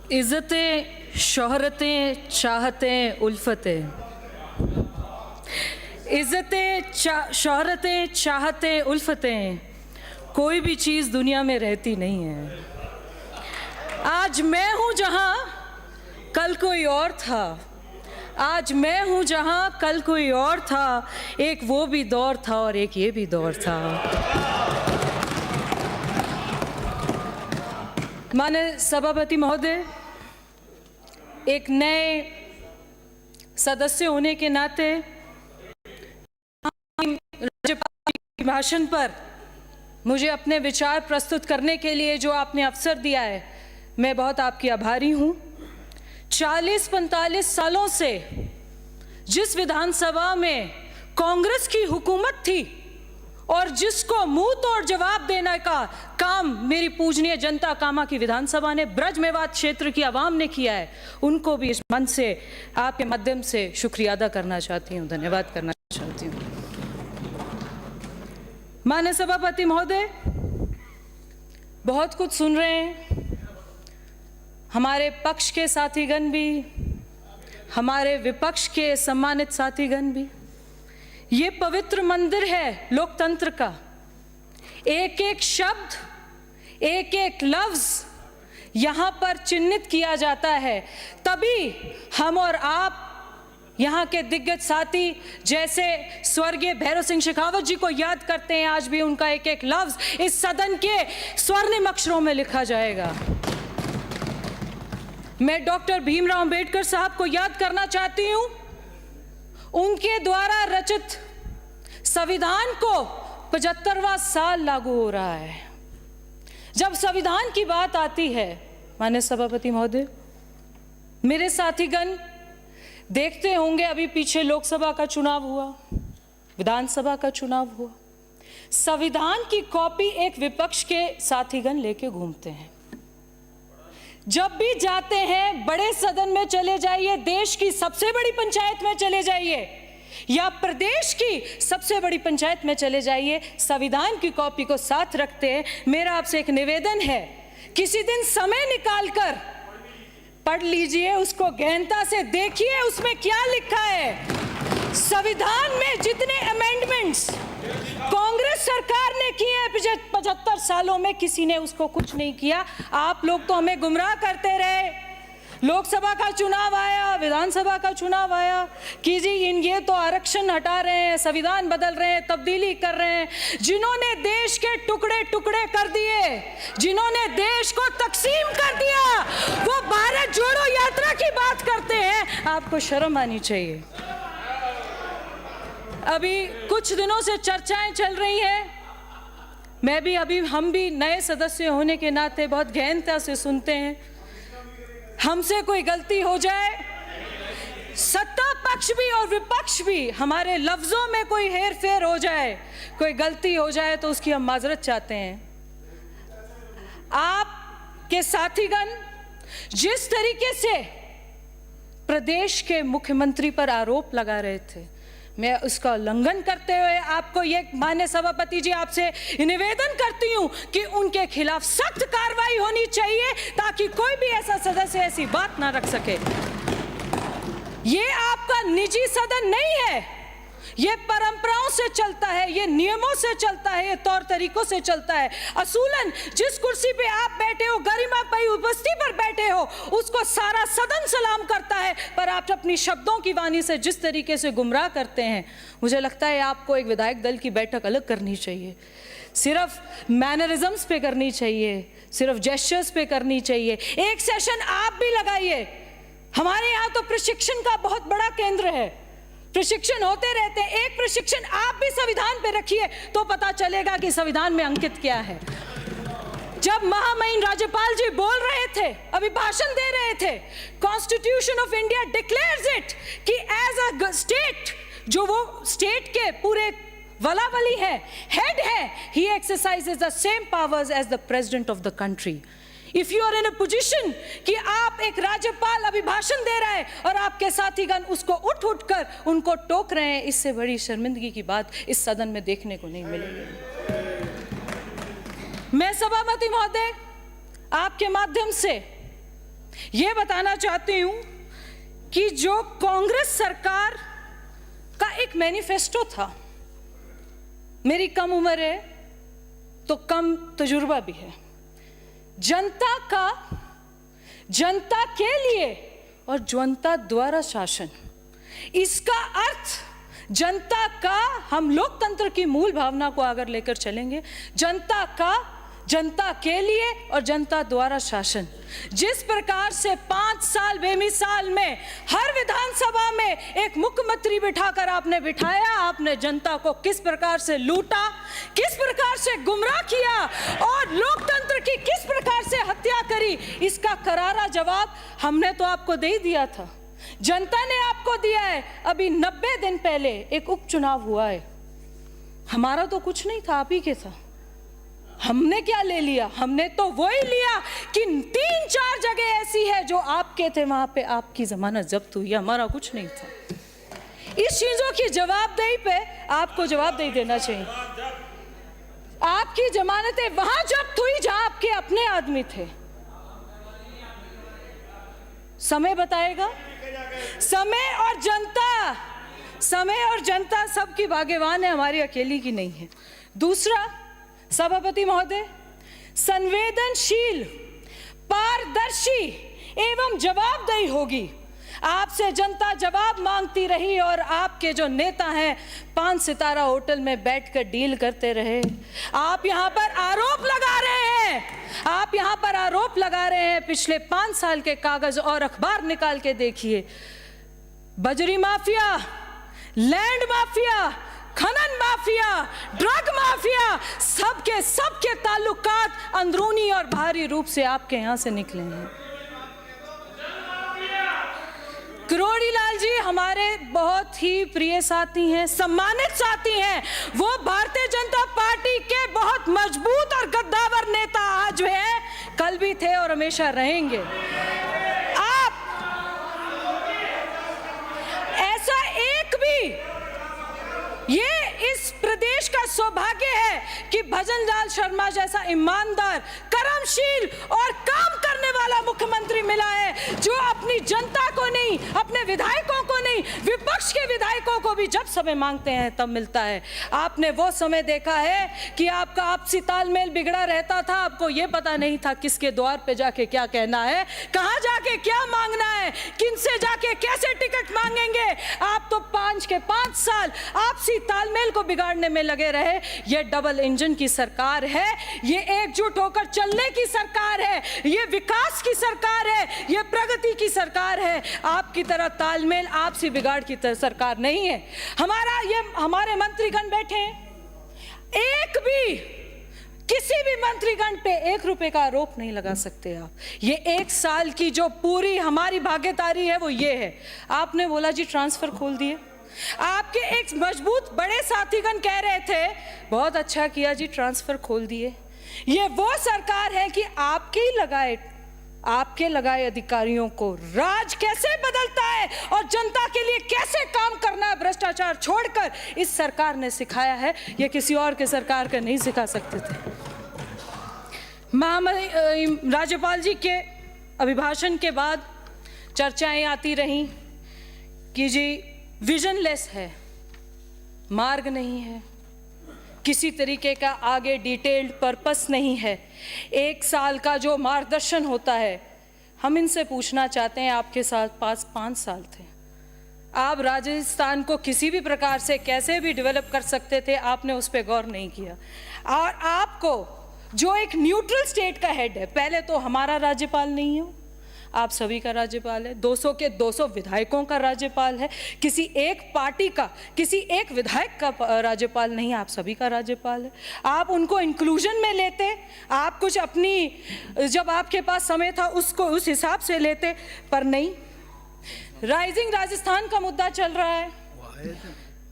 इज़्ज़तें, शोहरतें, चाहतें, उल्फतें, इज़्ज़तें, शोहरतें, चाहतें, उल्फतें, कोई भी चीज़ दुनिया में रहती नहीं है। आज मैं हूँ जहाँ कल कोई और था, आज मैं हूँ जहाँ कल कोई और था। एक वो भी दौर था और एक ये भी दौर था। माननीय सभापति महोदय, एक नए सदस्य होने के नाते राज्यपाल के भाषण पर मुझे अपने विचार प्रस्तुत करने के लिए जो आपने अवसर दिया है, मैं बहुत आपकी आभारी हूँ। 40-45 सालों से जिस विधानसभा में कांग्रेस की हुकूमत थी और जिसको मुंह तोड़ जवाब देने का काम मेरी पूजनीय जनता कामा की विधानसभा ने, ब्रज मेवात क्षेत्र की आवाम ने किया है, उनको भी इस मंच से आपके माध्यम से शुक्रिया अदा करना चाहती हूँ, धन्यवाद करना चाहती हूँ। माननीय सभापति महोदय, बहुत कुछ सुन रहे हैं, हमारे पक्ष के साथीगण भी, हमारे विपक्ष के सम्मानित साथीगण भी। ये पवित्र मंदिर है लोकतंत्र का। एक एक शब्द, एक एक लफ्ज यहाँ पर चिन्हित किया जाता है, तभी हम और आप यहाँ के दिग्गज साथी जैसे स्वर्गीय भैरव सिंह शेखावत जी को याद करते हैं। आज भी उनका एक एक लफ्ज इस सदन के स्वर्णिम अक्षरों में लिखा जाएगा। मैं डॉक्टर भीमराव अंबेडकर साहब को याद करना चाहती हूँ। उनके द्वारा रचित संविधान को 75वां साल लागू हो रहा है। जब संविधान की बात आती है, माननीय सभापति महोदय, मेरे साथीगण देखते होंगे, अभी पीछे लोकसभा का चुनाव हुआ, विधानसभा का चुनाव हुआ, संविधान की कॉपी एक विपक्ष के साथीगण लेके घूमते हैं। जब भी जाते हैं, बड़े सदन में चले जाइए, देश की सबसे बड़ी पंचायत में चले जाइए या प्रदेश की सबसे बड़ी पंचायत में चले जाइए, संविधान की कॉपी को साथ रखते हैं। मेरा आपसे एक निवेदन है, किसी दिन समय निकालकर पढ़ लीजिए, उसको गहनता से देखिए, उसमें क्या लिखा है। संविधान में जितने अमेंडमेंट्स कांग्रेस सरकार ने किए हैं 75 सालों में, किसी ने उसको कुछ नहीं किया। आप लोग तो हमें गुमराह करते रहे। लोकसभा का चुनाव आया, विधानसभा का चुनाव आया कि जी ये तो आरक्षण हटा रहे हैं, संविधान बदल रहे हैं, तब्दीली कर रहे हैं। जिन्होंने देश के टुकड़े टुकड़े कर दिए, जिन्होंने देश को तकसीम कर दिया, वो भारत जोड़ो यात्रा की बात करते हैं। आपको शर्म आनी चाहिए। अभी कुछ दिनों से चर्चाएं चल रही हैं, मैं भी हम भी नए सदस्य होने के नाते बहुत गहनता से सुनते हैं। हमसे कोई गलती हो जाए, सत्ता पक्ष भी और विपक्ष भी, हमारे लफ्जों में कोई हेर फेर हो जाए, कोई गलती हो जाए तो उसकी हम माजरत चाहते हैं। आपके साथीगण जिस तरीके से प्रदेश के मुख्यमंत्री पर आरोप लगा रहे थे, मैं उसका उल्लंघन करते हुए आपको ये माननीय सभापति जी आपसे निवेदन करती हूं कि उनके खिलाफ सख्त कार्रवाई होनी चाहिए, ताकि कोई भी ऐसा सदस्य ऐसी बात ना रख सके। ये आपका निजी सदन नहीं है, ये परंपराओं से चलता है, ये नियमों से चलता है, ये तौर तरीकों से चलता है। असूलन जिस कुर्सी पे आप बैठे हो, गरिमा पाई उपस्थिति पर बैठे हो, उसको सारा सदन सलाम करता है, पर आप अपनी शब्दों की वाणी से जिस तरीके से गुमराह करते हैं, मुझे लगता है आपको एक विधायक दल की बैठक अलग करनी चाहिए। सिर्फ मैनरिज्म्स पे करनी चाहिए, सिर्फ जेस्चर्स पे करनी चाहिए। एक सेशन आप भी लगाइए। हमारे यहाँ तो प्रशिक्षण का बहुत बड़ा केंद्र है, प्रशिक्षण होते रहते हैं। एक प्रशिक्षण आप भी संविधान पे रखिए तो पता चलेगा कि संविधान में अंकित क्या है। जब महामहिम राज्यपाल जी बोल रहे थे, अभी भाषण दे रहे थे, constitution of India declares it कि एज अ स्टेट, जो वो स्टेट के पूरे वलावली है, हेड है, he exercises the same powers as the president of the country. If you are in a position कि आप एक राज्यपाल अभी भाषण दे रहे हैं और आपके साथीगण उसको उठ उठ कर उनको टोक रहे हैं, इससे बड़ी शर्मिंदगी की बात इस सदन में देखने को नहीं मिलेगी। मैं सभापति महोदय आपके माध्यम से ये बताना चाहती हूं कि जो कांग्रेस सरकार का एक मैनिफेस्टो था, मेरी कम उम्र है तो कम तजुर्बा भी है, जनता के लिए और जनता द्वारा शासन, इसका अर्थ जनता का, हम लोकतंत्र की मूल भावना को अगर लेकर चलेंगे, जनता के लिए और जनता द्वारा शासन। जिस प्रकार से 5 साल बेमिसाल में हर विधानसभा में एक मुख्यमंत्री बिठाकर आपने बिठाया, आपने जनता को किस प्रकार से लूटा, किस प्रकार से गुमराह किया और लोकतंत्र की किस प्रकार से हत्या करी, इसका करारा जवाब हमने तो आपको दे ही दिया था, जनता ने आपको दिया है। अभी 90 दिन पहले एक उपचुनाव हुआ है, हमारा तो कुछ नहीं था, आप ही के था। हमने क्या ले लिया? हमने तो वही लिया कि 3-4 जगह ऐसी है जो आपके थे, वहां पे आपकी जमानत जब्त हुई, हमारा कुछ नहीं था। इस चीजों की जवाबदेही पे आपको जवाबदेही देना चाहिए। आपकी जमानतें वहां जब्त हुई जहां आपके अपने आदमी थे। समय बताएगा। समय और जनता सबकी भाग्यवान है, हमारी अकेली की नहीं है। दूसरा, सभापति महोदय, संवेदनशील, पारदर्शी एवं जवाबदेही होगी। आपसे जनता जवाब मांगती रही और आपके जो नेता हैं 5 सितारा होटल में बैठकर डील करते रहे। आप यहां पर आरोप लगा रहे हैं, पिछले 5 साल के कागज और अखबार निकाल के देखिए। बजरी माफिया, लैंड माफिया, खनन माफिया, ड्रग माफिया, सबके ताल्लुकात अंदरूनी और बाहरी रूप से आपके यहां से निकले हैं। किरोड़ी लाल जी हमारे बहुत ही प्रिय साथी हैं, सम्मानित साथी हैं। वो भारतीय जनता पार्टी के बहुत मजबूत और गद्दावर नेता आज हैं, कल भी थे और हमेशा रहेंगे। आप ऐसा एक भी, ये इस प्रदेश का सौभाग्य है कि भजन लाल शर्मा जैसा ईमानदार, कर्मशील और काम करने वाला मुख्यमंत्री मिला है, जो अपनी जनता को नहीं, अपने विधायकों को नहीं, विपक्ष के विधायकों को भी जब समय मांगते हैं तब मिलता है। आपने वो समय देखा है कि आपका आपसी तालमेल बिगड़ा रहता था, आपको ये पता नहीं था किसके द्वार पे जाके क्या कहना है, कहां जाके क्या मांगना है, किनसे जाके कैसे टिकट मांगेंगे। आप तो 5 साल आपसी तालमेल को बिगाड़ने में लगे रहे। ये डबल इंजन की सरकार है, ये एकजुट होकर चलने की सरकार है, ये विकास की सरकार है, ये प्रगति की सरकार है। आपकी तरह तालमेल, आपसी बिगाड़ की तरह सरकार नहीं है। हमारे मंत्रीगण बैठे हैं, एक भी किसी भी मंत्रीगण पे 1 रुपए का आरोप नहीं लगा सकते आप। ये 1 साल की जो पूरी हमारी भागीदारी है वो ये है। आपने बोला जी ट्रांसफर खोल दिए, आपके एक मजबूत बड़े साथीगण कह रहे थे बहुत अच्छा किया जी ट्रांसफर खोल दिए। ये वो सरकार है कि आपके लगाए अधिकारियों को राज कैसे बदलता है और जनता के लिए कैसे काम करना है, भ्रष्टाचार छोड़कर इस सरकार ने सिखाया है। ये किसी और के सरकार का नहीं सिखा सकते थे। राज्यपाल जी के अभिभाषण के बाद चर्चाएं आती रहीं कि जी विजनलेस है, मार्ग नहीं है, किसी तरीके का आगे डिटेल्ड पर्पस नहीं है, 1 साल का जो मार्गदर्शन होता है। हम इनसे पूछना चाहते हैं, आपके साथ 5 साल थे, आप राजस्थान को किसी भी प्रकार से कैसे भी डेवलप कर सकते थे, आपने उस पर गौर नहीं किया। और आपको जो एक न्यूट्रल स्टेट का हेड है, पहले तो हमारा राज्यपाल नहीं है, आप सभी का राज्यपाल है, 200 के 200 विधायकों का राज्यपाल है, किसी एक पार्टी का, किसी एक विधायक का राज्यपाल नहीं, आप सभी का राज्यपाल है। आप उनको इंक्लूजन में लेते, आप कुछ अपनी, जब आपके पास समय था उसको उस हिसाब से लेते, पर नहीं। राइजिंग राजस्थान का मुद्दा चल रहा है।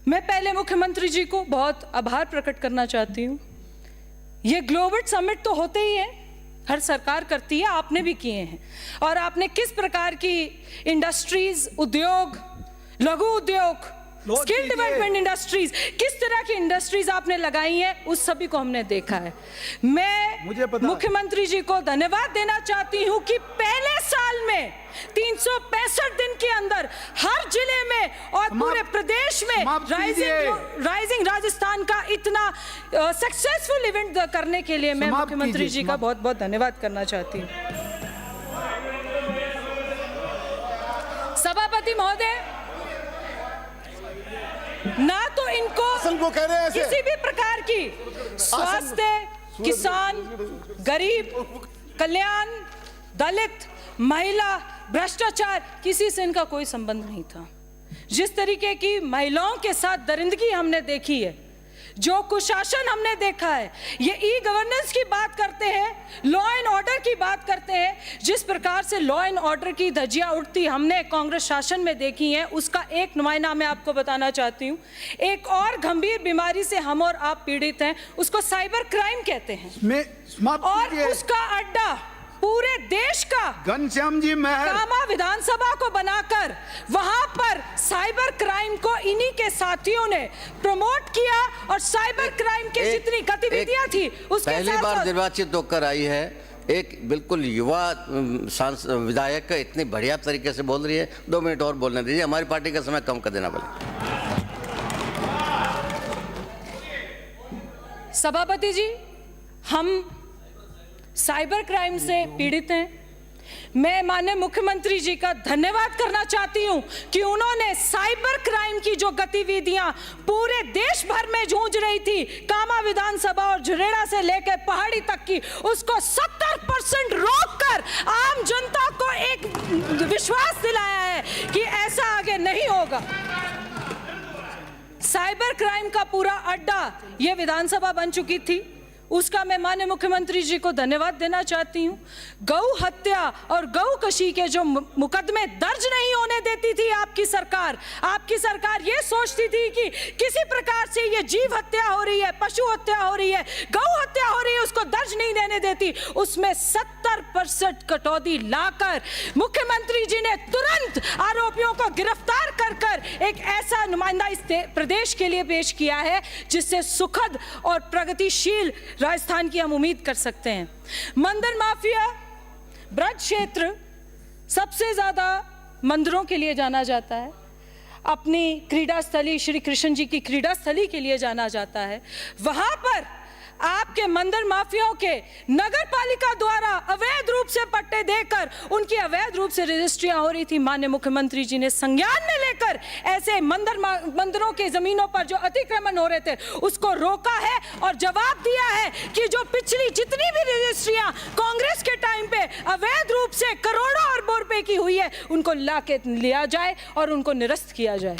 मैं पहले मुख्यमंत्री जी को बहुत आभार प्रकट करना चाहती हूँ। ये ग्लोबल समिट तो होते ही है, हर सरकार करती है, आपने भी किए हैं। और आपने किस प्रकार की इंडस्ट्रीज, उद्योग, लघु उद्योग, स्किल डेवलपमेंट इंडस्ट्रीज, किस तरह की इंडस्ट्रीज आपने लगाई हैं, उस सभी को हमने देखा है। मैं मुख्यमंत्री जी को धन्यवाद देना चाहती हूं कि पहले साल में के अंदर हर जिले में और पूरे प्रदेश में राइजिंग राजस्थान का इतना सक्सेसफुल इवेंट करने के लिए मैं मुख्यमंत्री जी का बहुत बहुत धन्यवाद करना चाहती हूँ। सभापति महोदय, ना तो इनको किसी भी प्रकार की स्वास्थ्य, किसान, गरीब कल्याण, दलित, महिला, भ्रष्टाचार, किसी से इनका कोई संबंध नहीं था। जिस तरीके की महिलाओं के साथ दरिंदगी हमने देखी है, जो कुशासन हमने देखा है, ये ई गवर्नेंस की बात करते हैं, लॉ एंड ऑर्डर की बात करते हैं, जिस प्रकार से लॉ एंड ऑर्डर की धज्जियां उड़ती हमने कांग्रेस शासन में देखी हैं, उसका एक नुमाइंदा मैं आपको बताना चाहती हूं। एक और गंभीर बीमारी से हम और आप पीड़ित हैं, उसको साइबर क्राइम कहते हैं, और उसका अड्डा पूरे देश का घनश्याम जी कामा विधानसभा को बनाकर वहां पर साइबर क्राइम को इन्हीं के साथियों ने प्रमोट किया, और साइबर क्राइम की जितनी गतिविधियां थी उसके पहली बार निर्वाचित होकर आई है, एक बिल्कुल युवा विधायक इतनी बढ़िया तरीके से बोल रही है। 2 मिनट और बोलने दीजिए, हमारी पार्टी का समय कम कर देना पड़ेगा। सभापति जी, हम साइबर क्राइम से पीड़ित हैं। मैं माननीय मुख्यमंत्री जी का धन्यवाद करना चाहती हूं कि उन्होंने साइबर क्राइम की जो गतिविधियां पूरे देश भर में जूझ रही थी, कामा विधानसभा और झुरेड़ा से लेकर पहाड़ी तक की, उसको 70% रोककर आम जनता को एक विश्वास दिलाया है कि ऐसा आगे नहीं होगा। साइबर क्राइम का पूरा अड्डा यह विधानसभा बन चुकी थी, उसका मैं माननीय मुख्यमंत्री जी को धन्यवाद देना चाहती हूँ। गौ हत्या और गौ कशी के जो मुकदमे दर्ज नहीं होने देती थी आपकी सरकार ये सोचती थी कि किसी प्रकार से ये जीव हत्या हो रही है, पशु हत्या हो रही है, गौ हत्या हो रही है, उसको दर्ज नहीं देने देती। उसमें 70% कटौती लाकर मुख्यमंत्री जी ने तुरंत आरोपियों को गिरफ्तार कर एक ऐसा नुमाइंदा इस प्रदेश के लिए पेश किया है जिससे सुखद और प्रगतिशील राजस्थान की हम उम्मीद कर सकते हैं। मंदिर माफिया, ब्रज क्षेत्र सबसे ज्यादा मंदिरों के लिए जाना जाता है, अपनी क्रीड़ा स्थली श्री कृष्ण जी की क्रीड़ा स्थली के लिए जाना जाता है। वहां पर आपके मंदिर माफियाओं के नगर पालिका द्वारा अवैध रूप से पट्टे देकर उनकी अवैध रूप से रजिस्ट्रियां हो रही थी। माननीय मुख्यमंत्री जी ने संज्ञान में लेकर ऐसे मंदिरों के जमीनों पर जो अतिक्रमण हो रहे थे उसको रोका है और जवाब दिया है कि जो पिछली जितनी भी रजिस्ट्रियां कांग्रेस के टाइम पे अवैध रूप से करोड़ों अरबों रुपए की हुई है उनको लाके लिया जाए और उनको निरस्त किया जाए।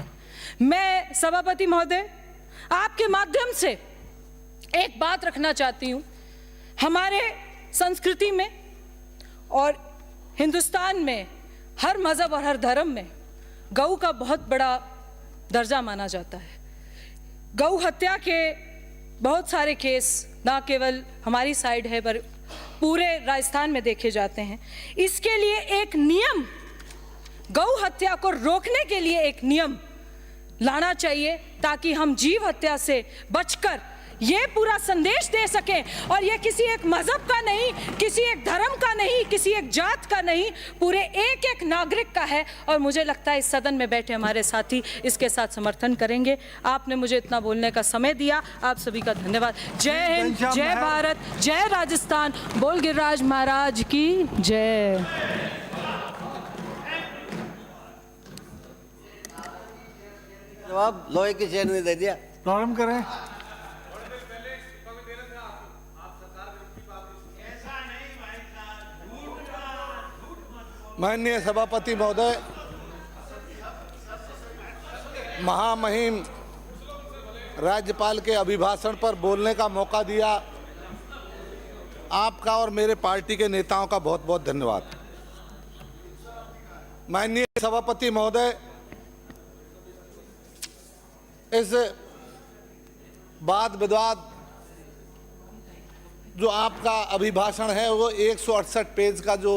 मैं सभापति महोदय आपके माध्यम से एक बात रखना चाहती हूं, हमारे संस्कृति में और हिंदुस्तान में हर मजहब और हर धर्म में गौ का बहुत बड़ा दर्जा माना जाता है। गौ हत्या के बहुत सारे केस ना केवल हमारी साइड है पर पूरे राजस्थान में देखे जाते हैं। इसके लिए एक नियम, गौ हत्या को रोकने के लिए एक नियम लाना चाहिए ताकि हम जीव हत्या से बचकर ये पूरा संदेश दे सकें। और ये किसी एक मजहब का नहीं, किसी एक धर्म का नहीं, किसी एक जात का नहीं, पूरे एक एक नागरिक का है। और मुझे लगता है इस सदन में बैठे हमारे साथी इसके साथ समर्थन करेंगे। आपने मुझे इतना बोलने का समय दिया, आप सभी का धन्यवाद। जय हिंद, जय भारत, जय राजस्थान, बोल गिरिराज महाराज की जय। जवाब लोहे की चेन ने दे दिया। प्रारंभ करें। माननीय सभापति महोदय, महामहिम राज्यपाल के अभिभाषण पर बोलने का मौका दिया, आपका और मेरे पार्टी के नेताओं का बहुत बहुत धन्यवाद। माननीय सभापति महोदय, इस वाद विवाद जो आपका अभिभाषण है वो 168 पेज का जो